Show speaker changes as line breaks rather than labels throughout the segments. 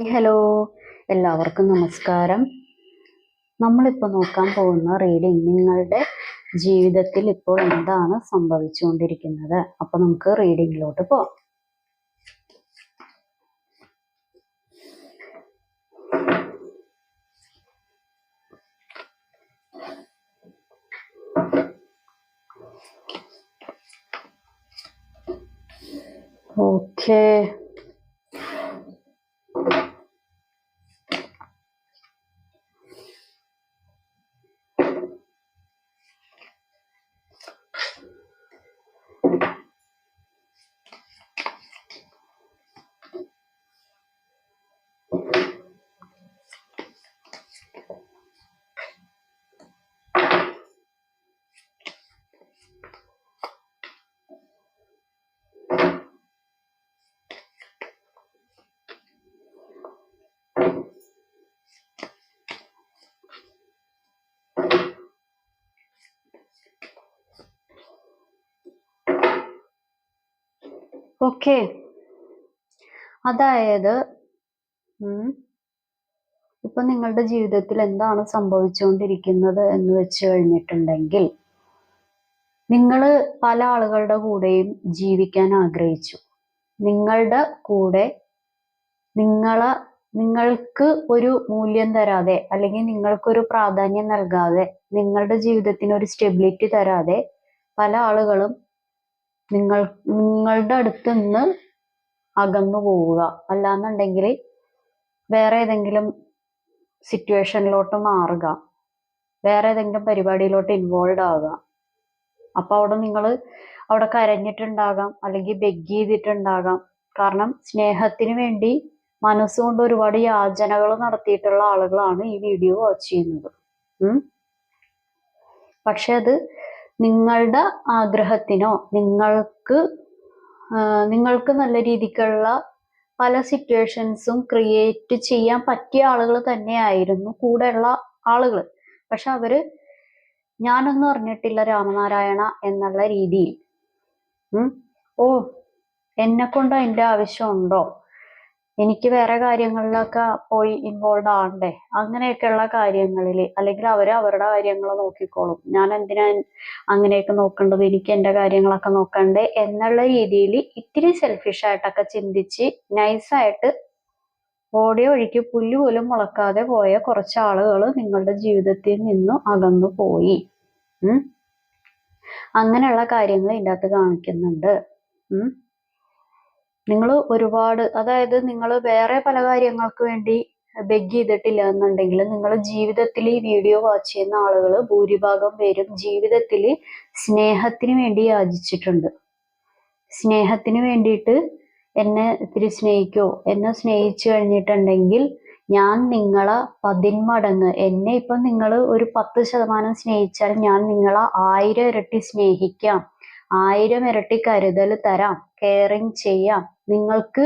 Hello, എല്ലാവർക്കും നമസ്കാരം. നമ്മളിപ്പോൾ നോക്കാൻ പോകുന്ന റീഡിംഗ് നിങ്ങളുടെ ജീവിതത്തിൽ ഇപ്പോൾ എന്താണ് സംഭവിച്ചുകൊണ്ടിരിക്കുന്നത്. അപ്പൊ നമുക്ക് റീഡിങ്ങിലോട്ട് പോവാം. Okay, okay. അതായത് ഇപ്പൊ നിങ്ങളുടെ ജീവിതത്തിൽ എന്താണ് സംഭവിച്ചുകൊണ്ടിരിക്കുന്നത് എന്ന് വെച്ച് കഴിഞ്ഞിട്ടുണ്ടെങ്കിൽ, നിങ്ങൾ പല ആളുകളുടെ കൂടെയും ജീവിക്കാൻ ആഗ്രഹിച്ചു. നിങ്ങളുടെ കൂടെ നിങ്ങൾക്ക് ഒരു മൂല്യം തരാതെ, അല്ലെങ്കിൽ നിങ്ങൾക്കൊരു പ്രാധാന്യം നൽകാതെ, നിങ്ങളുടെ ജീവിതത്തിന് ഒരു സ്റ്റെബിലിറ്റി തരാതെ പല ആളുകളും നിങ്ങളുടെ അടുത്ത് നിന്ന് അകന്നു പോവുക, അല്ലാന്നുണ്ടെങ്കിൽ വേറെ ഏതെങ്കിലും സിറ്റുവേഷനിലോട്ട് മാറുക, വേറെ ഏതെങ്കിലും പരിപാടിയിലോട്ട് ഇൻവോൾവ് ആവുക. അപ്പൊ അവിടെ കരഞ്ഞിട്ടുണ്ടാകാം, അല്ലെങ്കിൽ ബെഗ് ചെയ്തിട്ടുണ്ടാകാം. കാരണം സ്നേഹത്തിന് വേണ്ടി മനസ്സുകൊണ്ട് ഒരുപാട് യാചനകൾ നടത്തിയിട്ടുള്ള ആളുകളാണ് ഈ വീഡിയോ വാച്ച് ചെയ്യുന്നത്. പക്ഷെ അത് നിങ്ങളുടെ ആഗ്രഹത്തിനോ നിങ്ങൾക്ക് നല്ല രീതിക്കുള്ള പല സിറ്റുവേഷൻസും ക്രിയേറ്റ് ചെയ്യാൻ പറ്റിയ ആളുകൾ തന്നെയായിരുന്നു കൂടെയുള്ള ആളുകൾ. പക്ഷെ അവര് ഞാനൊന്നും അറിഞ്ഞിട്ടില്ല രാമനാരായണ എന്നുള്ള രീതിയിൽ എന്നെ കൊണ്ട് അതിന്റെ ആവശ്യമുണ്ടോ, എനിക്ക് വേറെ കാര്യങ്ങളിലൊക്കെ പോയി ഇൻവോൾവ് ആവണ്ടേ, അങ്ങനെയൊക്കെയുള്ള കാര്യങ്ങളിൽ, അല്ലെങ്കിൽ അവരുടെ കാര്യങ്ങൾ നോക്കിക്കോളും, ഞാൻ എന്തിനാ അങ്ങനെയൊക്കെ നോക്കേണ്ടത്, എനിക്ക് എൻ്റെ കാര്യങ്ങളൊക്കെ നോക്കണ്ടേ എന്നുള്ള രീതിയിൽ ഇത്തിരി സെൽഫിഷ് ആയിട്ടൊക്കെ ചിന്തിച്ച് നൈസായിട്ട് ഓടിയ വഴിക്ക് പുല്ല് പോലും മുളക്കാതെ പോയ കുറച്ച് ആളുകൾ നിങ്ങളുടെ ജീവിതത്തിൽ നിന്നും അകന്നു പോയി. അങ്ങനെയുള്ള കാര്യങ്ങൾ ഇതിൻ്റെ അകത്ത് കാണിക്കുന്നുണ്ട്. നിങ്ങൾ ഒരുപാട്, അതായത് നിങ്ങൾ വേറെ പല കാര്യങ്ങൾക്ക് വേണ്ടി ബെഗ് ചെയ്തിട്ടില്ല എന്നുണ്ടെങ്കിൽ, നിങ്ങളുടെ ജീവിതത്തിൽ ഈ വീഡിയോ വാച്ച് ചെയ്യുന്ന ആളുകൾ ഭൂരിഭാഗം പേരും ജീവിതത്തിൽ സ്നേഹത്തിന് വേണ്ടി യാചിച്ചിട്ടുണ്ട്. സ്നേഹത്തിന് വേണ്ടിയിട്ട് എന്നെ ഇത്തിരി സ്നേഹിക്കോ, എന്നെ സ്നേഹിച്ചു കഴിഞ്ഞിട്ടുണ്ടെങ്കിൽ ഞാൻ നിങ്ങളെ 10 മടങ്ങ്, എന്നെ ഇപ്പൊ നിങ്ങൾ ഒരു 10% സ്നേഹിച്ചാൽ ഞാൻ നിങ്ങളെ 1000 ഇരട്ടി സ്നേഹിക്കാം, 1000 ഇരട്ടി കരുതൽ തരാം, കെയറിങ് ചെയ്യാം. നിങ്ങൾക്ക്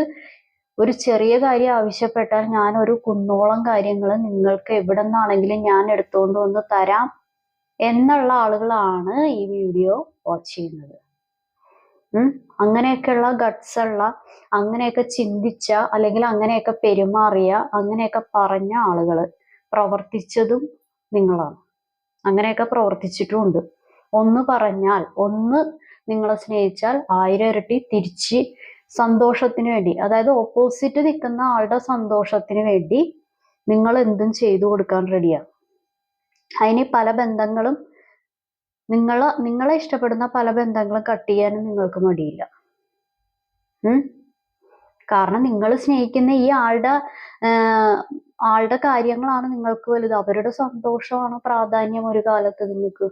ഒരു ചെറിയ കാര്യം ആവശ്യപ്പെട്ടാൽ ഞാൻ ഒരു കുന്നോളം കാര്യങ്ങൾ നിങ്ങൾക്ക് എവിടെ നിന്നാണെങ്കിലും ഞാൻ എടുത്തുകൊണ്ട് വന്ന് തരാം എന്നുള്ള ആളുകളാണ് ഈ വീഡിയോ വാച്ച് ചെയ്യുന്നത്. അങ്ങനെയൊക്കെയുള്ള ഗട്ട്സ് ഉള്ള, അങ്ങനെയൊക്കെ ചിന്തിച്ച, അല്ലെങ്കിൽ അങ്ങനെയൊക്കെ പെരുമാറിയ, അങ്ങനെയൊക്കെ പറഞ്ഞ ആളുകൾ പ്രവർത്തിച്ചതും നിങ്ങളാണ്. അങ്ങനെയൊക്കെ പ്രവർത്തിച്ചിട്ടുമുണ്ട്. ഒന്ന് പറഞ്ഞാൽ, ഒന്ന് നിങ്ങളെ സ്നേഹിച്ചാൽ 1000 ഇരട്ടി തിരിച്ച് സന്തോഷത്തിന് വേണ്ടി, അതായത് ഓപ്പോസിറ്റ് നിൽക്കുന്ന ആളുടെ സന്തോഷത്തിന് വേണ്ടി നിങ്ങൾ എന്തും ചെയ്തു കൊടുക്കാൻ റെഡിയാണ്. അതിന് പല ബന്ധങ്ങളും, നിങ്ങളെ ഇഷ്ടപ്പെടുന്ന പല ബന്ധങ്ങളും കട്ട് ചെയ്യാനും നിങ്ങൾക്ക് മടിയില്ല. കാരണം നിങ്ങൾ സ്നേഹിക്കുന്ന ഈ ആളുടെ കാര്യങ്ങളാണ് നിങ്ങൾക്ക് വലുത്. അവരുടെ സന്തോഷമാണ് പ്രാധാന്യം ഒരു കാലത്ത് നിങ്ങൾക്ക്.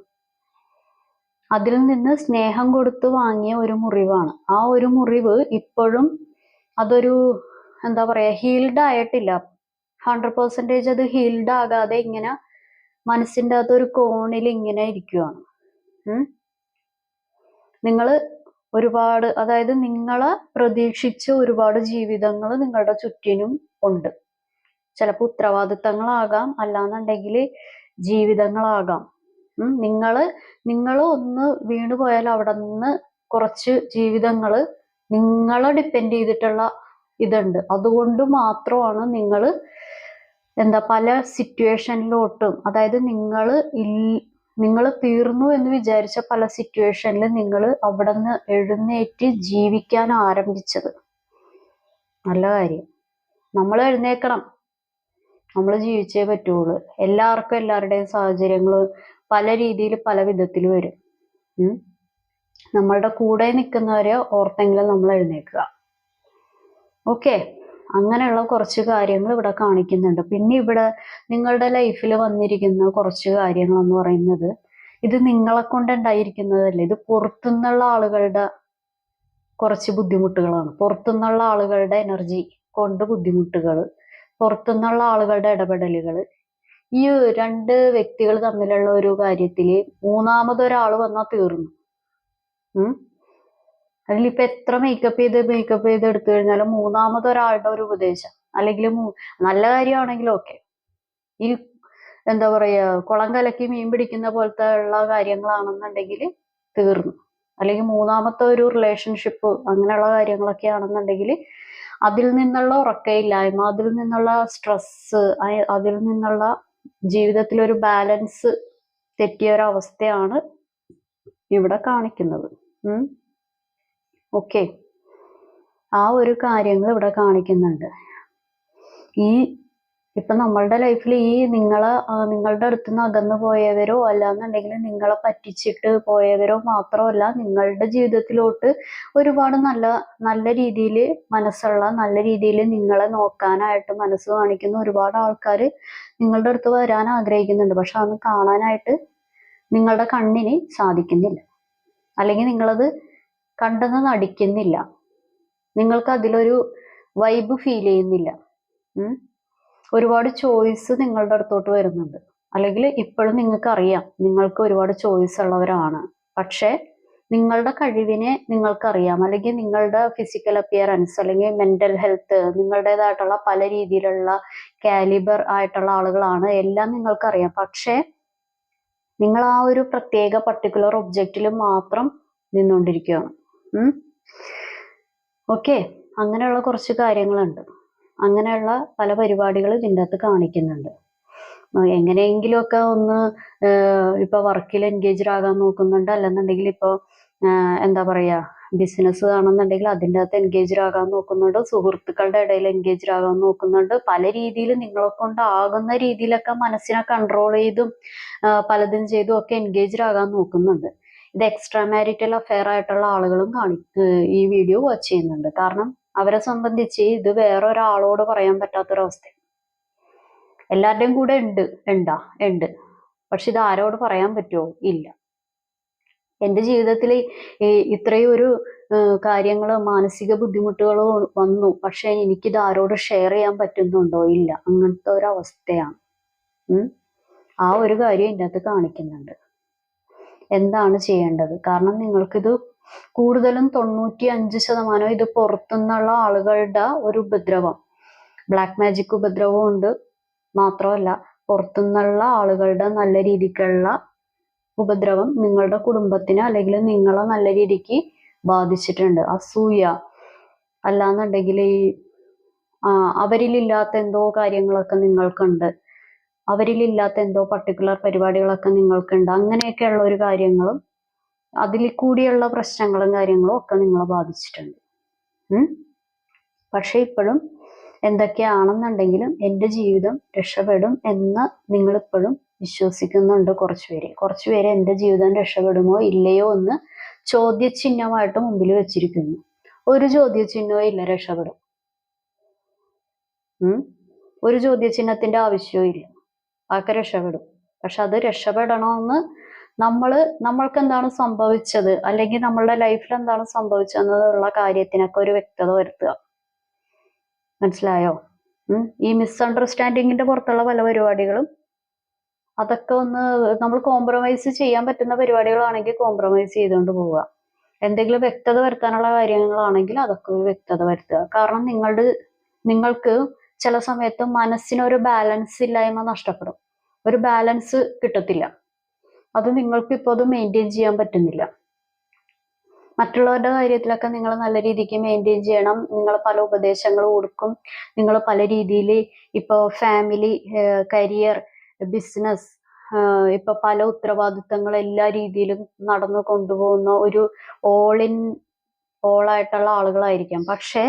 അതിൽ നിന്ന് സ്നേഹം കൊടുത്തു വാങ്ങിയ ഒരു മുറിവാണ്. ആ ഒരു മുറിവ് ഇപ്പോഴും അതൊരു എന്താ പറയാ, ഹീൽഡ് ആയിട്ടില്ല. 100% അത് ഹീൽഡ് ആകാതെ ഇങ്ങനെ മനസ്സിൻ്റെ അകത്തൊരു കോണിൽ ഇങ്ങനെ ഇരിക്കുകയാണ്. നിങ്ങൾ ഒരുപാട്, അതായത് നിങ്ങളെ പ്രതീക്ഷിച്ച ഒരുപാട് ജീവിതങ്ങൾ നിങ്ങളുടെ ചുറ്റിനും ഉണ്ട്. ചിലപ്പോൾ ഉത്തരവാദിത്തങ്ങളാകാം, അല്ലാന്നുണ്ടെങ്കിൽ ജീവിതങ്ങളാകാം. നിങ്ങൾ ഒന്ന് വീണുപോയാൽ അവിടെ നിന്ന് കുറച്ച് ജീവിതങ്ങൾ നിങ്ങളെ ഡിപ്പെൻഡ് ചെയ്തിട്ടുള്ള ഇതുണ്ട്. അതുകൊണ്ട് മാത്രമാണ് നിങ്ങൾ പല സിറ്റുവേഷനിലോട്ടും, അതായത് നിങ്ങൾ തീർന്നു എന്ന് വിചാരിച്ച പല സിറ്റുവേഷനിൽ നിങ്ങൾ അവിടെ നിന്ന് എഴുന്നേറ്റ് ജീവിക്കാൻ ആരംഭിച്ചത്. നല്ല കാര്യം. നമ്മൾ എഴുന്നേക്കണം, നമ്മൾ ജീവിച്ചേ പറ്റുള്ളൂ. എല്ലാവർക്കും എല്ലാവരുടെയും സാഹചര്യങ്ങൾ പല രീതിയിൽ പല വിധത്തിൽ വരും. നമ്മളുടെ കൂടെ നിൽക്കുന്നവരെ ഓർത്തെങ്കിലും നമ്മൾ എഴുന്നേക്കുക. ഓക്കെ, അങ്ങനെയുള്ള കുറച്ച് കാര്യങ്ങൾ ഇവിടെ കാണിക്കുന്നുണ്ട്. പിന്നെ ഇവിടെ നിങ്ങളുടെ ലൈഫിൽ വന്നിരിക്കുന്ന കുറച്ച് കാര്യങ്ങൾ എന്ന് പറയുന്നത്, ഇത് നിങ്ങളെ കൊണ്ട് ഉണ്ടായിരിക്കുന്നതല്ല, ഇത് പുറത്തുനിന്നുള്ള ആളുകളുടെ കുറച്ച് ബുദ്ധിമുട്ടുകളാണ്. പുറത്തുനിന്നുള്ള ആളുകളുടെ എനർജി കൊണ്ട് ബുദ്ധിമുട്ടുകൾ, പുറത്തുനിന്നുള്ള ആളുകളുടെ ഇടപെടലുകൾ. ഈ രണ്ട് വ്യക്തികൾ തമ്മിലുള്ള ഒരു കാര്യത്തിൽ മൂന്നാമതൊരാൾ വന്നാൽ തീർന്നു. അതിലിപ്പോ എത്ര മേക്കപ്പ് ചെയ്ത് എടുത്തു കഴിഞ്ഞാലും മൂന്നാമതൊരാളുടെ ഒരു ഉപദേശം, അല്ലെങ്കിൽ നല്ല കാര്യമാണെങ്കിലും ഓക്കെ, ഈ കുളം കലക്കി മീൻ പിടിക്കുന്ന പോലത്തെ ഉള്ള കാര്യങ്ങളാണെന്നുണ്ടെങ്കിൽ തീർന്നു. അല്ലെങ്കിൽ മൂന്നാമത്തെ ഒരു റിലേഷൻഷിപ്പ് അങ്ങനെയുള്ള കാര്യങ്ങളൊക്കെ ആണെന്നുണ്ടെങ്കിൽ അതിൽ നിന്നുള്ള ഉറക്കമില്ലായ്മ, അതിൽ നിന്നുള്ള സ്ട്രെസ്, അതിൽ നിന്നുള്ള ജീവിതത്തിലൊരു ബാലൻസ് തെറ്റിയ ഒരവസ്ഥയാണ് ഇവിടെ കാണിക്കുന്നത്. ഓക്കെ, ആ ഒരു കാര്യങ്ങൾ ഇവിടെ കാണിക്കുന്നുണ്ട്. ഇപ്പൊ നമ്മളുടെ ലൈഫിൽ നിങ്ങളുടെ അടുത്ത് നിന്ന് അകന്നു പോയവരോ അല്ലാന്നുണ്ടെങ്കിൽ നിങ്ങളെ പറ്റിച്ചിട്ട് പോയവരോ മാത്രമല്ല, നിങ്ങളുടെ ജീവിതത്തിലോട്ട് ഒരുപാട് നല്ല രീതിയിൽ മനസ്സുള്ള, നല്ല രീതിയിൽ നിങ്ങളെ നോക്കാനായിട്ട് മനസ്സ് കാണിക്കുന്ന ഒരുപാട് ആൾക്കാർ നിങ്ങളുടെ അടുത്ത് വരാൻ ആഗ്രഹിക്കുന്നുണ്ട്. പക്ഷെ അതൊന്നും കാണാനായിട്ട് നിങ്ങളുടെ കണ്ണിന് സാധിക്കുന്നില്ല, അല്ലെങ്കിൽ നിങ്ങളത് കണ്ടെന്ന് നടിക്കുന്നില്ല, നിങ്ങൾക്ക് അതിലൊരു വൈബ് ഫീൽ ചെയ്യുന്നില്ല. ഒരുപാട് ചോയ്സ് നിങ്ങളുടെ അടുത്തോട്ട് വരുന്നുണ്ട്, അല്ലെങ്കിൽ ഇപ്പോഴും നിങ്ങൾക്കറിയാം നിങ്ങൾക്ക് ഒരുപാട് ചോയ്സ് ഉള്ളവരാണ്. പക്ഷെ നിങ്ങളുടെ കഴിവിനെ നിങ്ങൾക്കറിയാം, അല്ലെങ്കിൽ നിങ്ങളുടെ ഫിസിക്കൽ അപ്പിയറൻസ്, അല്ലെങ്കിൽ മെന്റൽ ഹെൽത്ത്, നിങ്ങളുടേതായിട്ടുള്ള പല രീതിയിലുള്ള കാലിബർ ആയിട്ടുള്ള ആളുകളാണ്, എല്ലാം നിങ്ങൾക്കറിയാം. പക്ഷെ നിങ്ങൾ ആ ഒരു പ്രത്യേക പർട്ടിക്കുലർ ഒബ്ജക്റ്റിൽ മാത്രം നിന്നുകൊണ്ടിരിക്കുകയാണ്. ഓക്കെ, അങ്ങനെയുള്ള കുറച്ച് കാര്യങ്ങളുണ്ട്. അങ്ങനെയുള്ള പല പരിപാടികൾ ഇതിൻ്റെ അകത്ത് കാണിക്കുന്നുണ്ട്. എങ്ങനെയെങ്കിലുമൊക്കെ ഒന്ന് ഇപ്പൊ വർക്കിൽ എൻഗേജ്ഡ് ആകാൻ നോക്കുന്നുണ്ട്, അല്ലെന്നുണ്ടെങ്കിൽ ഇപ്പോൾ ബിസിനസ് ആണെന്നുണ്ടെങ്കിൽ അതിൻ്റെ അകത്ത് എൻഗേജ്ഡ് ആകാൻ നോക്കുന്നുണ്ട്, സുഹൃത്തുക്കളുടെ ഇടയിൽ എൻഗേജ്ഡ് ആകാൻ നോക്കുന്നുണ്ട്. പല രീതിയിൽ നിങ്ങളെ കൊണ്ട് ആകുന്ന രീതിയിലൊക്കെ മനസ്സിനെ കൺട്രോൾ ചെയ്തും പലതും ചെയ്തും ഒക്കെ എൻഗേജ്ഡ് ആകാൻ നോക്കുന്നുണ്ട്. ഇത് എക്സ്ട്രാ മാരിറ്റൽ അഫെയർ ആയിട്ടുള്ള ആളുകളും ഈ വീഡിയോ വാച്ച് ചെയ്യുന്നുണ്ട്. കാരണം അവരെ സംബന്ധിച്ച് ഇത് വേറൊരാളോട് പറയാൻ പറ്റാത്തൊരവസ്ഥ. എല്ലാവരുടെയും കൂടെ ഉണ്ട്, പക്ഷെ ഇത് ആരോട് പറയാൻ പറ്റുമോ? ഇല്ല. എൻ്റെ ജീവിതത്തിൽ ഇത്രയും ഒരു കാര്യങ്ങൾ, മാനസിക ബുദ്ധിമുട്ടുകൾ വന്നു, പക്ഷെ എനിക്കിത് ആരോട് ഷെയർ ചെയ്യാൻ പറ്റുന്നുണ്ടോ? ഇല്ല. അങ്ങനത്തെ ഒരവസ്ഥയാണ്. ആ ഒരു കാര്യം ഇതിൻ്റെ അകത്ത് കാണിക്കുന്നുണ്ട്. എന്താണ് ചെയ്യേണ്ടത്? കാരണം നിങ്ങൾക്കിത് കൂടുതലും 95% ഇത് പുറത്തുനിന്നുള്ള ആളുകളുടെ ഒരു ഉപദ്രവം, ബ്ലാക്ക് മാജിക് ഉപദ്രവം ഉണ്ട്. മാത്രമല്ല പുറത്തുനിന്നുള്ള ആളുകളുടെ നല്ല രീതിക്കുള്ള ഉപദ്രവം നിങ്ങളുടെ കുടുംബത്തിന് അല്ലെങ്കിൽ നിങ്ങളെ നല്ല രീതിക്ക് ബാധിച്ചിട്ടുണ്ട്. അസൂയ, അല്ലാന്നുണ്ടെങ്കിൽ അവരിലില്ലാത്ത എന്തോ കാര്യങ്ങളൊക്കെ നിങ്ങൾക്കുണ്ട്, അവരിലില്ലാത്ത എന്തോ പർട്ടിക്കുലർ പരിപാടികളൊക്കെ നിങ്ങൾക്കുണ്ട്. അങ്ങനെയൊക്കെയുള്ള ഒരു കാര്യങ്ങളും അതിൽ കൂടിയുള്ള പ്രശ്നങ്ങളും കാര്യങ്ങളും ഒക്കെ നിങ്ങളെ ബാധിച്ചിട്ടുണ്ട്. പക്ഷെ ഇപ്പോഴും എന്തൊക്കെയാണെന്നുണ്ടെങ്കിലും എൻ്റെ ജീവിതം രക്ഷപ്പെടും എന്ന് നിങ്ങളിപ്പോഴും വിശ്വസിക്കുന്നുണ്ട്. കുറച്ചുപേര് എൻ്റെ ജീവിതം രക്ഷപ്പെടുമോ ഇല്ലയോ എന്ന് ചോദ്യചിഹ്നമായിട്ട് മുമ്പിൽ വെച്ചിരിക്കുന്നു. ഒരു ചോദ്യചിഹ്നവും ഇല്ല, രക്ഷപ്പെടും. ഒരു ചോദ്യചിഹ്നത്തിന്റെ ആവശ്യവും ഇല്ല, അതൊക്കെ രക്ഷപ്പെടും. പക്ഷെ അത് രക്ഷപ്പെടണമെന്ന് നമ്മൾക്ക് എന്താണ് സംഭവിച്ചത്, അല്ലെങ്കിൽ നമ്മളുടെ ലൈഫിൽ എന്താണ് സംഭവിച്ചതെന്നുള്ള കാര്യത്തിനൊക്കെ ഒരു വ്യക്തത വരുത്തുക. മനസ്സിലായോ? ഈ മിസ്അണ്ടർസ്റ്റാൻഡിങ്ങിന്റെ പുറത്തുള്ള പല പരിപാടികളും അതൊക്കെ ഒന്ന് നമ്മൾ കോംപ്രമൈസ് ചെയ്യാൻ പറ്റുന്ന പരിപാടികളാണെങ്കിൽ കോംപ്രമൈസ് ചെയ്തുകൊണ്ട് പോവുക. എന്തെങ്കിലും വ്യക്തത വരുത്താനുള്ള കാര്യങ്ങളാണെങ്കിൽ അതൊക്കെ ഒരു വ്യക്തത വരുത്തുക. കാരണം നിങ്ങൾക്ക് ചില സമയത്ത് മനസ്സിനൊരു ബാലൻസ് ഇല്ലായ്മ നഷ്ടപ്പെടും, ഒരു ബാലൻസ് കിട്ടത്തില്ല. അത് നിങ്ങൾക്ക് ഇപ്പോൾ അത് മെയിൻറ്റെയിൻ ചെയ്യാൻ പറ്റുന്നില്ല. മറ്റുള്ളവരുടെ കാര്യത്തിലൊക്കെ നിങ്ങൾ നല്ല രീതിക്ക് മെയിൻറ്റെയിൻ ചെയ്യണം. നിങ്ങൾ പല ഉപദേശങ്ങൾ കൊടുക്കും. നിങ്ങൾ പല രീതിയിൽ ഇപ്പൊ ഫാമിലി, കരിയർ, ബിസിനസ്, ഇപ്പൊ പല ഉത്തരവാദിത്തങ്ങൾ എല്ലാ രീതിയിലും നടന്നു കൊണ്ടുപോകുന്ന ഒരു ഓളായിട്ടുള്ള ആളുകളായിരിക്കാം. പക്ഷെ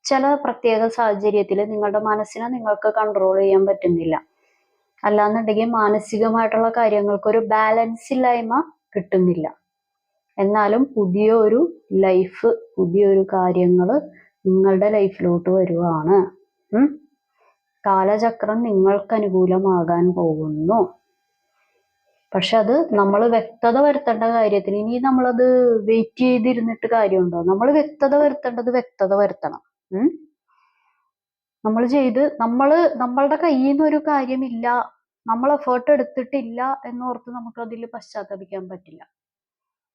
ചില പ്രത്യേക സാഹചര്യത്തിൽ നിങ്ങളുടെ മനസ്സിനെ നിങ്ങൾക്ക് കൺട്രോൾ ചെയ്യാൻ പറ്റുന്നില്ല. അല്ലാന്നുണ്ടെങ്കിൽ മാനസികമായിട്ടുള്ള കാര്യങ്ങൾക്ക് ഒരു ബാലൻസ് ഇല്ലായ്മ കിട്ടുന്നില്ല. എന്നാലും പുതിയൊരു ലൈഫ്, പുതിയൊരു കാര്യങ്ങൾ നിങ്ങളുടെ ലൈഫിലോട്ട് വരുവാണ്. കാലചക്രം നിങ്ങൾക്ക് അനുകൂലമാകാൻ പോകുന്നു. പക്ഷെ അത് നമ്മൾ വ്യക്തത വരുത്തേണ്ട കാര്യത്തിന് ഇനി നമ്മളത് വെയിറ്റ് ചെയ്തിരുന്നിട്ട് കാര്യമുണ്ടോ? നമ്മൾ വ്യക്തത വരുത്തേണ്ടത് വ്യക്തത വരുത്തണം. നമ്മളുടെ കയ്യിൽ നിന്ന് ഒരു കാര്യമില്ല, നമ്മൾ എഫേർട്ട് എടുത്തിട്ടില്ല എന്നോർത്ത് നമുക്ക് അതിൽ പശ്ചാത്തപിക്കാൻ പറ്റില്ല.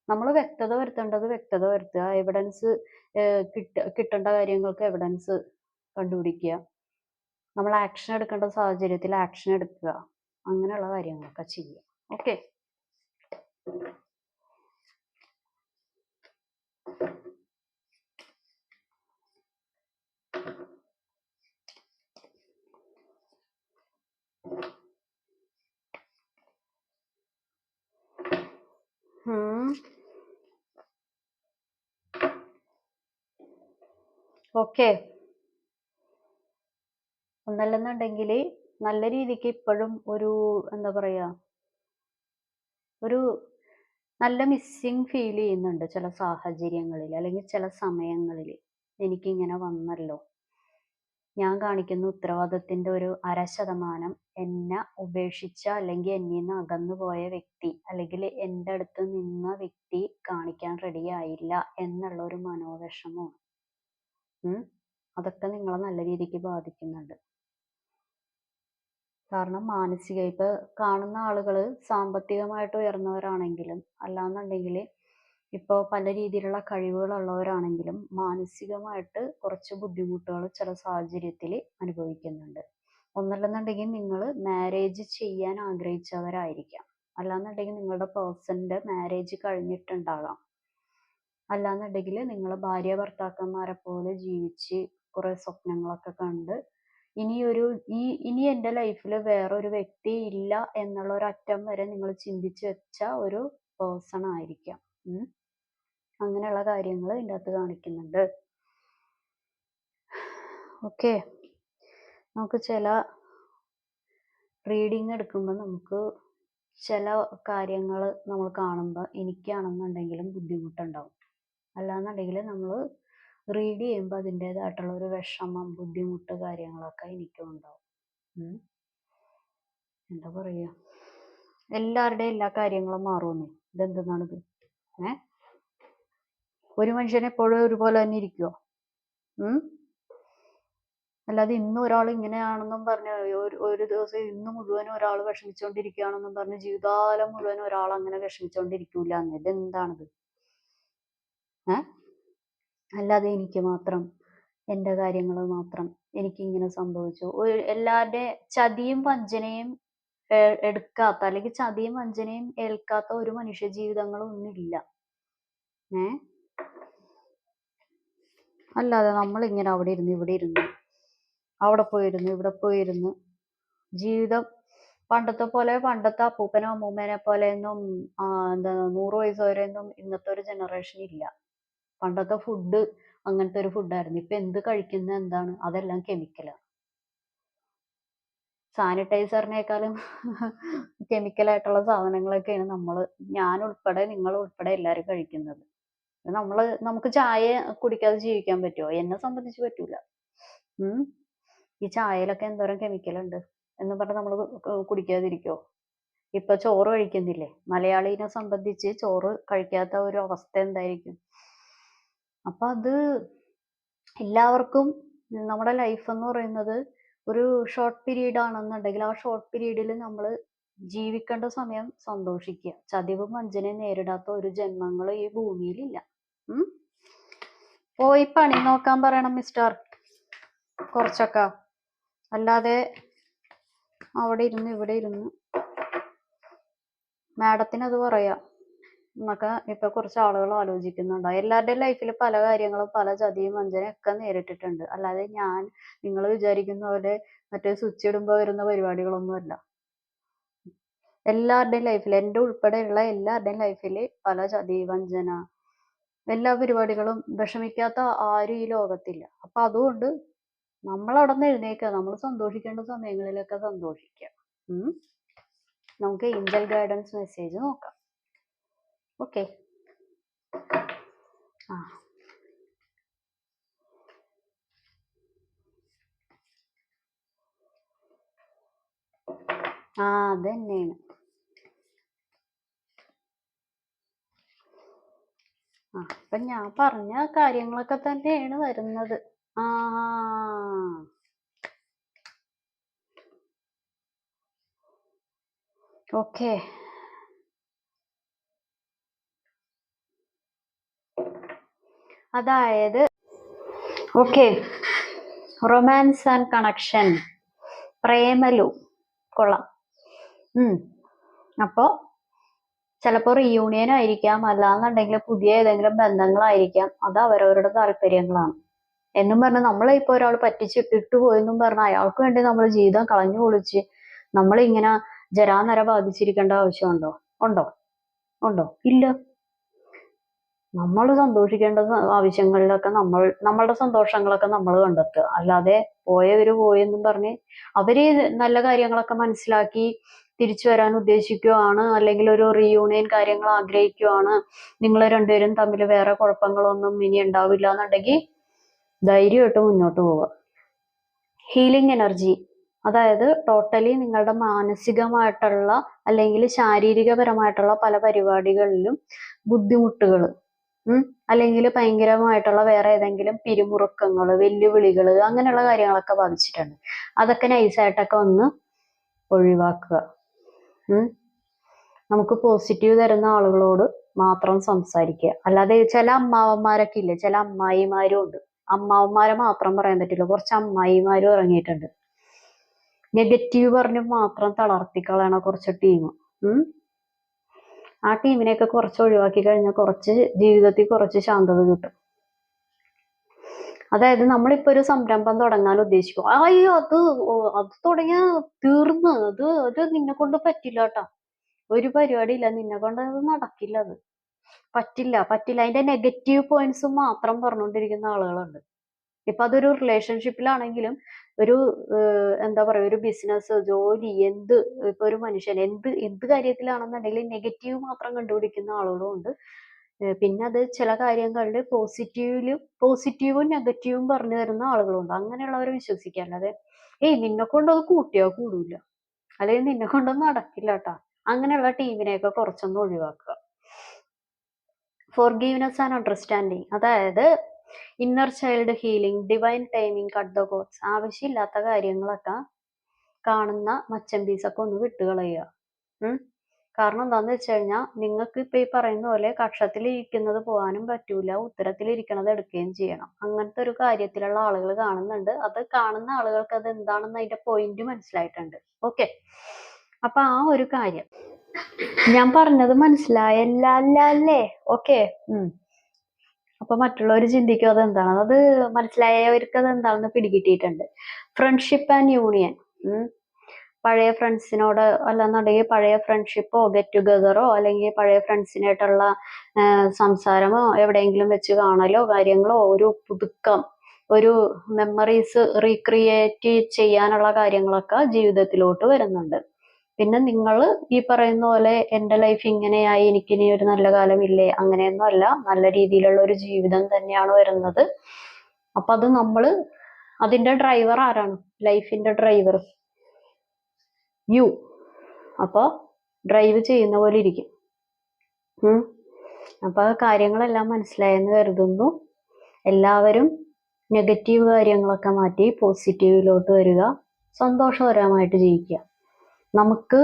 നമ്മൾ വ്യക്തത വരുത്തേണ്ടത് വ്യക്തത വരുത്തുക. എവിഡൻസ് കിട്ടേണ്ട കാര്യങ്ങൾക്ക് എവിഡൻസ് കണ്ടുപിടിക്കുക. നമ്മൾ ആക്ഷൻ എടുക്കേണ്ട സാഹചര്യത്തിൽ ആക്ഷൻ എടുക്കുക. അങ്ങനെയുള്ള കാര്യങ്ങളൊക്കെ ചെയ്യുക. ഓക്കെ. ഓക്കെ. ഒന്നല്ലെന്നുണ്ടെങ്കിൽ നല്ല രീതിക്ക് ഇപ്പോഴും ഒരു എന്താ പറയാ, ഒരു നല്ല മിസ്സിങ് ഫീൽ ചെയ്യുന്നുണ്ട് ചില സാഹചര്യങ്ങളിൽ, അല്ലെങ്കിൽ ചില സമയങ്ങളിൽ. എനിക്കിങ്ങനെ വന്നല്ലോ, ഞാൻ കാണിക്കുന്ന ഉത്തരവാദിത്തത്തിന്റെ ഒരു 0.5% എന്നെ ഉപേക്ഷിച്ച അല്ലെങ്കിൽ എന്നിൽ നിന്ന് അകന്നു പോയ വ്യക്തി, അല്ലെങ്കിൽ എൻ്റെ അടുത്ത് നിന്ന വ്യക്തി കാണിക്കാൻ റെഡി ആയില്ല എന്നുള്ള ഒരു മനോവിഷമമാണ്. അതൊക്കെ നിങ്ങളെ നല്ല രീതിക്ക് ബാധിക്കുന്നുണ്ട്. കാരണം മാനസിക, ഇപ്പൊ കാണുന്ന ആളുകൾ സാമ്പത്തികമായിട്ട് ഉയർന്നവരാണെങ്കിലും അല്ലാന്നുണ്ടെങ്കിൽ ഇപ്പോൾ പല രീതിയിലുള്ള കഴിവുകളുള്ളവരാണെങ്കിലും മാനസികമായിട്ട് കുറച്ച് ബുദ്ധിമുട്ടുകൾ ചില സാഹചര്യത്തിൽ അനുഭവിക്കുന്നുണ്ട്. ഒന്നല്ലെന്നുണ്ടെങ്കിൽ നിങ്ങൾ മാരേജ് ചെയ്യാൻ ആഗ്രഹിച്ചവരായിരിക്കാം, അല്ലാന്നുണ്ടെങ്കിൽ നിങ്ങളുടെ പേഴ്സന്റെ മാരേജ് കഴിഞ്ഞിട്ടുണ്ടാകാം, അല്ലാന്നുണ്ടെങ്കിൽ നിങ്ങൾ ഭാര്യ ഭർത്താക്കന്മാരെ പോലെ ജീവിച്ച് കുറെ സ്വപ്നങ്ങളൊക്കെ കണ്ട് ഇനി എൻ്റെ ലൈഫിൽ വേറൊരു വ്യക്തി ഇല്ല എന്നുള്ള ഒരു അറ്റം വരെ നിങ്ങൾ ചിന്തിച്ച് വെച്ച ഒരു പേഴ്സൺ ആയിരിക്കാം. അങ്ങനെയുള്ള കാര്യങ്ങൾ ഇതിൻ്റെ അകത്ത് കാണിക്കുന്നുണ്ട്. ഓക്കെ. നമുക്ക് ചില റീഡിങ് എടുക്കുമ്പോൾ നമുക്ക് ചില കാര്യങ്ങൾ നമ്മൾ കാണുമ്പോൾ എനിക്കാണെന്നുണ്ടെങ്കിലും ബുദ്ധിമുട്ടുണ്ടാവും. അല്ലാന്നുണ്ടെങ്കിൽ നമ്മൾ റീഡ് ചെയ്യുമ്പോൾ അതിൻ്റെതായിട്ടുള്ള ഒരു വിഷമം, ബുദ്ധിമുട്ട് കാര്യങ്ങളൊക്കെ എനിക്കും ഉണ്ടാവും. എന്താ പറയുക, എല്ലാവരുടെയും എല്ലാ കാര്യങ്ങളും മാറുമെന്നേ. ഇതെന്തെന്നാണിത്? ഒരു മനുഷ്യൻ എപ്പോഴും ഒരുപോലെ തന്നെ ഇരിക്കുമോ? അല്ലാതെ ഇന്ന് ഒരാൾ ഇങ്ങനെയാണെന്നും പറഞ്ഞ് ഒരു ദിവസം ഇന്ന് മുഴുവനും ഒരാൾ വിഷമിച്ചുകൊണ്ടിരിക്കുകയാണെന്നും പറഞ്ഞ് ജീവിതകാലം മുഴുവനും ഒരാൾ അങ്ങനെ വിഷമിച്ചുകൊണ്ടിരിക്കൂല എന്ന്. ഇതെന്താണിത്? അല്ലാതെ എനിക്ക് മാത്രം, എൻ്റെ കാര്യങ്ങൾ മാത്രം എനിക്കിങ്ങനെ സംഭവിച്ചു. എല്ലാവരുടെ ചതിയും വഞ്ചനയും എടുക്കാത്ത, അല്ലെങ്കിൽ ചതിയും വഞ്ചനയും ഏൽക്കാത്ത ഒരു മനുഷ്യ ജീവിതങ്ങളും ഒന്നുമില്ല. അല്ലാതെ നമ്മളിങ്ങനെ അവിടെ ഇരുന്ന് ഇവിടെ ഇരുന്ന് അവിടെ പോയിരുന്നു ഇവിടെ പോയിരുന്നു ജീവിതം പണ്ടത്തെ പോലെ, പണ്ടത്തെ അപ്പൂപ്പനോ അമ്മൂമ്മേനെ പോലെയൊന്നും എന്താ 100 വയസ്സ് വരെയൊന്നും ഇന്നത്തെ ഒരു ജനറേഷൻ ഇല്ല. പണ്ടത്തെ ഫുഡ് അങ്ങനത്തെ ഒരു ഫുഡായിരുന്നു. ഇപ്പൊ എന്ത് കഴിക്കുന്ന എന്താണ്, അതെല്ലാം കെമിക്കലാണ്. സാനിറ്റൈസറിനേക്കാളും കെമിക്കലായിട്ടുള്ള സാധനങ്ങളൊക്കെയാണ് ഞാൻ ഉൾപ്പെടെ നിങ്ങൾ ഉൾപ്പെടെ എല്ലാവരും കഴിക്കുന്നത്. നമുക്ക് ചായ കുടിക്കാതെ ജീവിക്കാൻ പറ്റുമോ? എന്നെ സംബന്ധിച്ച് പറ്റൂല. ഈ ചായയിലൊക്കെ എന്തോരം കെമിക്കലുണ്ട് എന്ന് പറഞ്ഞ് നമ്മൾ കുടിക്കാതിരിക്കുമോ? ഇപ്പൊ ചോറ് കഴിക്കുന്നില്ലേ? മലയാളീനെ സംബന്ധിച്ച് ചോറ് കഴിക്കാത്ത ഒരു അവസ്ഥ എന്തായിരിക്കും? അപ്പൊ അത് എല്ലാവർക്കും നമ്മുടെ ലൈഫ് എന്ന് പറയുന്നത് ഒരു ഷോർട്ട് പീരീഡ് ആണെന്നുണ്ടെങ്കിൽ ആ ഷോർട്ട് പീരീഡിൽ നമ്മൾ ജീവിക്കേണ്ട സമയം സന്തോഷിക്കുക. ചതിവും വഞ്ചനയും നേരിടാത്ത ഒരു ജന്മങ്ങൾ ഈ ഭൂമിയിലില്ല. പോയി പണി നോക്കാൻ പറയണം മിസ്റ്റർ, കുറച്ചൊക്കെ. അല്ലാതെ അവിടെ ഇരുന്ന് ഇവിടെ ഇരുന്ന് മാഡത്തിന് അത് പറയാം. എന്നൊക്കെ ഇപ്പൊ കുറച്ച് ആളുകൾ ആലോചിക്കുന്നുണ്ടോ? എല്ലാവരുടെയും ലൈഫിൽ പല കാര്യങ്ങളും പല ചതിയും വഞ്ചനയും ഒക്കെ നേരിട്ടിട്ടുണ്ട്. അല്ലാതെ നിങ്ങൾ വിചാരിക്കുന്ന പോലെ മറ്റേ സ്വിച്ച് ഇടുമ്പോൾ വരുന്ന പരിപാടികളൊന്നുമല്ല. എല്ലാവരുടെയും ലൈഫിൽ, എൻ്റെ ഉൾപ്പെടെയുള്ള എല്ലാവരുടെയും ലൈഫിൽ പല ചതി വഞ്ചന എല്ലാ പരിപാടികളും വിഷമിക്കാത്ത ആരും ഈ ലോകത്തില്ല. അപ്പൊ അതുകൊണ്ട് നമ്മൾ അവിടെ നിന്ന് എഴുന്നേക്കുക, നമ്മൾ സന്തോഷിക്കേണ്ട സമയങ്ങളിലൊക്കെ സന്തോഷിക്കുക. നമുക്ക് ഏഞ്ചൽ ഗൈഡൻസ് മെസ്സേജ് നോക്കാം. ഓക്കെ. അത് തന്നെയാണ്. അപ്പൊ ഞാൻ പറഞ്ഞ കാര്യങ്ങളൊക്കെ തന്നെയാണ് വരുന്നത്. ഓക്കെ. അതായത് റൊമാൻസ് ആൻഡ് കണക്ഷൻ, പ്രേമലു കൊള്ളാം. അപ്പോ ചിലപ്പോൾ റീയൂണിയൻ ആയിരിക്കാം, അല്ലാന്നുണ്ടെങ്കിൽ പുതിയ ഏതെങ്കിലും ബന്ധങ്ങളായിരിക്കാം. അത് അവരവരുടെ താല്പര്യങ്ങളാണ്. എന്നും പറഞ്ഞ് നമ്മളിപ്പോ ഒരാൾ പറ്റിച്ചിട്ടിട്ട് പോയെന്നും പറഞ്ഞ അയാൾക്ക് വേണ്ടി നമ്മൾ ജീവിതം കളഞ്ഞു പൊളിച്ച് നമ്മളിങ്ങനെ ജരാനര ബാധിച്ചിരിക്കേണ്ട ആവശ്യമുണ്ടോ? ഉണ്ടോ? ഇല്ല. നമ്മൾ സന്തോഷിക്കേണ്ട ആവശ്യങ്ങളിലൊക്കെ നമ്മളുടെ സന്തോഷങ്ങളൊക്കെ നമ്മൾ കണ്ടെത്തുക. അല്ലാതെ പോയവര് പോയെന്നും പറഞ്ഞ് അവര് നല്ല കാര്യങ്ങളൊക്കെ മനസ്സിലാക്കി തിരിച്ചു വരാൻ ഉദ്ദേശിക്കുകയാണ്, അല്ലെങ്കിൽ ഒരു റീയൂണിയൻ കാര്യങ്ങൾ ആഗ്രഹിക്കുകയാണ്, നിങ്ങൾ രണ്ടുപേരും തമ്മിൽ വേറെ കുഴപ്പങ്ങളൊന്നും ഇനി ഉണ്ടാവില്ല എന്നുണ്ടെങ്കിൽ ധൈര്യമായിട്ട് മുന്നോട്ട് പോവുക. ഹീലിംഗ് എനർജി, അതായത് ടോട്ടലി നിങ്ങളുടെ മാനസികമായിട്ടുള്ള അല്ലെങ്കിൽ ശാരീരികപരമായിട്ടുള്ള പല പരിപാടികളിലും ബുദ്ധിമുട്ടുകൾ, അല്ലെങ്കിൽ ഭയങ്കരമായിട്ടുള്ള വേറെ ഏതെങ്കിലും പിരിമുറുക്കങ്ങൾ, വെല്ലുവിളികൾ, അങ്ങനെയുള്ള കാര്യങ്ങളൊക്കെ ബാധിച്ചിട്ടുണ്ട്. അതൊക്കെ നൈസായിട്ടൊക്കെ ഒന്ന് ഒഴിവാക്കുക. നമുക്ക് പോസിറ്റീവ് തരുന്ന ആളുകളോട് മാത്രം സംസാരിക്കുക. അല്ലാതെ ചില അമ്മാവന്മാരൊക്കെ ഇല്ലേ, ചില അമ്മായിമാരും ഉണ്ട്. അമ്മാവന്മാരെ മാത്രം പറയാൻ പറ്റില്ല, കുറച്ച് അമ്മായിമാരും ഇറങ്ങിയിട്ടുണ്ട്. നെഗറ്റീവ് പറഞ്ഞു മാത്രം തളർത്തിക്കളയണ കുറച്ച് ടീം. ആ ടീമിനെയൊക്കെ കുറച്ച് ഒഴിവാക്കി കഴിഞ്ഞാൽ കുറച്ച് ജീവിതത്തിൽ കുറച്ച് ശാന്തത കിട്ടും. അതായത് നമ്മളിപ്പോ ഒരു സംരംഭം തുടങ്ങാൻ ഉദ്ദേശിക്കും. അയ്യോ അത് തുടങ്ങിയ തീർന്ന്, അത് നിന്നെ കൊണ്ട് പറ്റില്ല കേട്ടോ, ഒരു പരിപാടിയില്ല, നിന്നെ കൊണ്ട് അത് നടക്കില്ല, അത് പറ്റില്ല. അതിന്റെ നെഗറ്റീവ് പോയിന്റ്സ് മാത്രം പറഞ്ഞുകൊണ്ടിരിക്കുന്ന ആളുകളുണ്ട്. ഇപ്പൊ അതൊരു റിലേഷൻഷിപ്പിലാണെങ്കിലും ഒരു എന്താ പറയുക, ഒരു ബിസിനസ്, ജോലി, ഇപ്പൊ ഒരു മനുഷ്യൻ എന്ത് കാര്യത്തിലാണെന്നുണ്ടെങ്കിൽ നെഗറ്റീവ് മാത്രം കണ്ടുപിടിക്കുന്ന ആളുകളും ഉണ്ട്. പിന്നെ അത് ചില കാര്യങ്ങളിൽ പോസിറ്റീവും നെഗറ്റീവും പറഞ്ഞു തരുന്ന ആളുകളുണ്ട്. അങ്ങനെയുള്ളവരെ വിശ്വസിക്കുക. അല്ലാതെ നിന്നെ കൊണ്ട് അത് കൂട്ടിയാ കൂടൂല, അല്ലെങ്കിൽ നിന്നെ കൊണ്ടൊന്നും നടക്കില്ല കേട്ടാ, അങ്ങനെയുള്ള ടീമിനെയൊക്കെ കുറച്ചൊന്ന് ഒഴിവാക്കുക. ഫോർഗീവ്നെസ് ആൻഡ് അണ്ടർസ്റ്റാൻഡിങ്, അതായത് inner child healing, divine timing, cut the coats, ആവശ്യമില്ലാത്ത കാര്യങ്ങളൊക്കെ കാണുന്ന മച്ചമ്പീസൊക്കെ ഒന്ന് വിട്ടുകളയുക. കാരണം എന്താന്ന് വെച്ച് കഴിഞ്ഞാൽ നിങ്ങൾക്ക് ഇപ്പൊ ഈ പറയുന്ന പോലെ കക്ഷത്തിലിരിക്കുന്നത് പോകാനും പറ്റൂല, ഉത്തരത്തിലിരിക്കണത് എടുക്കുകയും ചെയ്യണം. അങ്ങനത്തെ ഒരു കാര്യത്തിലുള്ള ആളുകൾ കാണുന്നുണ്ട്. അത് കാണുന്ന ആളുകൾക്ക് അത് എന്താണെന്ന് അതിന്റെ പോയിന്റ് മനസ്സിലായിട്ടുണ്ട്. ഓക്കെ. അപ്പൊ ആ ഒരു കാര്യം ഞാൻ പറഞ്ഞത് മനസ്സിലായല്ലേ? ഓക്കെ. അപ്പൊ മറ്റുള്ളവർ ചിന്തിക്കും അതെന്താണ്, അത് മനസ്സിലായവർക്ക് അത് എന്താണെന്ന് പിടികിട്ടിയിട്ടുണ്ട്. ഫ്രണ്ട്ഷിപ്പ് ആൻഡ് യൂണിയൻ, പഴയ ഫ്രണ്ട്സിനോട് അല്ലെന്നുണ്ടെങ്കിൽ പഴയ ഫ്രണ്ട്ഷിപ്പോ ഗെറ്റ് ടുഗദറോ അല്ലെങ്കിൽ പഴയ ഫ്രണ്ട്സിനായിട്ടുള്ള സംസാരമോ എവിടെയെങ്കിലും വെച്ച് കാണലോ കാര്യങ്ങളോ, ഒരു പുതുക്കം, ഒരു മെമ്മറീസ് റീക്രിയേറ്റ് ചെയ്യാനുള്ള കാര്യങ്ങളൊക്കെ ജീവിതത്തിലോട്ട് വരുന്നുണ്ട്. പിന്നെ നിങ്ങൾ ഈ പറയുന്ന പോലെ എൻ്റെ ലൈഫ് ഇങ്ങനെയായി, എനിക്കിനി ഒരു നല്ല കാലമില്ലേ, അങ്ങനെയൊന്നും അല്ല, നല്ല രീതിയിലുള്ള ഒരു ജീവിതം തന്നെയാണ് വരുന്നത്. അപ്പൊ അത് അതിന്റെ ഡ്രൈവർ ആരാണ്? ലൈഫിന്റെ ഡ്രൈവർ യു. അപ്പൊ ഡ്രൈവ് ചെയ്യുന്ന പോലെ ഇരിക്കും. അപ്പൊ കാര്യങ്ങളെല്ലാം മനസ്സിലായെന്ന് കരുതുന്നു. എല്ലാവരും നെഗറ്റീവ് കാര്യങ്ങളൊക്കെ മാറ്റി പോസിറ്റീവിലോട്ട് വരിക, സന്തോഷകരമായിട്ട് ജീവിക്കുക. നമുക്ക്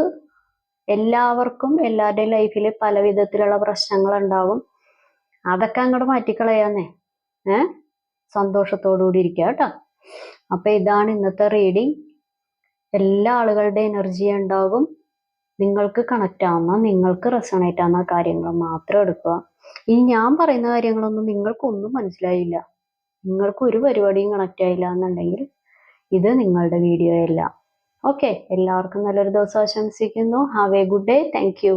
എല്ലാവർക്കും എല്ലാവരുടെയും ലൈഫിൽ പല വിധത്തിലുള്ള പ്രശ്നങ്ങൾ ഉണ്ടാവും. അതൊക്കെ അങ്ങോട്ട് മാറ്റിക്കളയാന്നേ. സന്തോഷത്തോടുകൂടി ഇരിക്കുക കേട്ടോ. അപ്പൊ ഇതാണ് ഇന്നത്തെ റീഡിങ്. എല്ലാ ആളുകളുടെ എനർജി ഉണ്ടാകും. നിങ്ങൾക്ക് കണക്റ്റ് ആവുന്ന, നിങ്ങൾക്ക് റെസണേറ്റ് ആവുന്ന കാര്യങ്ങൾ മാത്രം എടുക്കുക. ഇനി ഞാൻ പറയുന്ന കാര്യങ്ങളൊന്നും നിങ്ങൾക്കൊന്നും മനസ്സിലായില്ല, നിങ്ങൾക്ക് ഒരു പരിപാടിയും കണക്റ്റ് ആയില്ല എന്നുണ്ടെങ്കിൽ ഇത് നിങ്ങളുടെ വീഡിയോ അല്ല. ഓക്കെ, എല്ലാവർക്കും നല്ലൊരു ദിവസം ആശംസിക്കുന്നു. Have A good day. Thank you.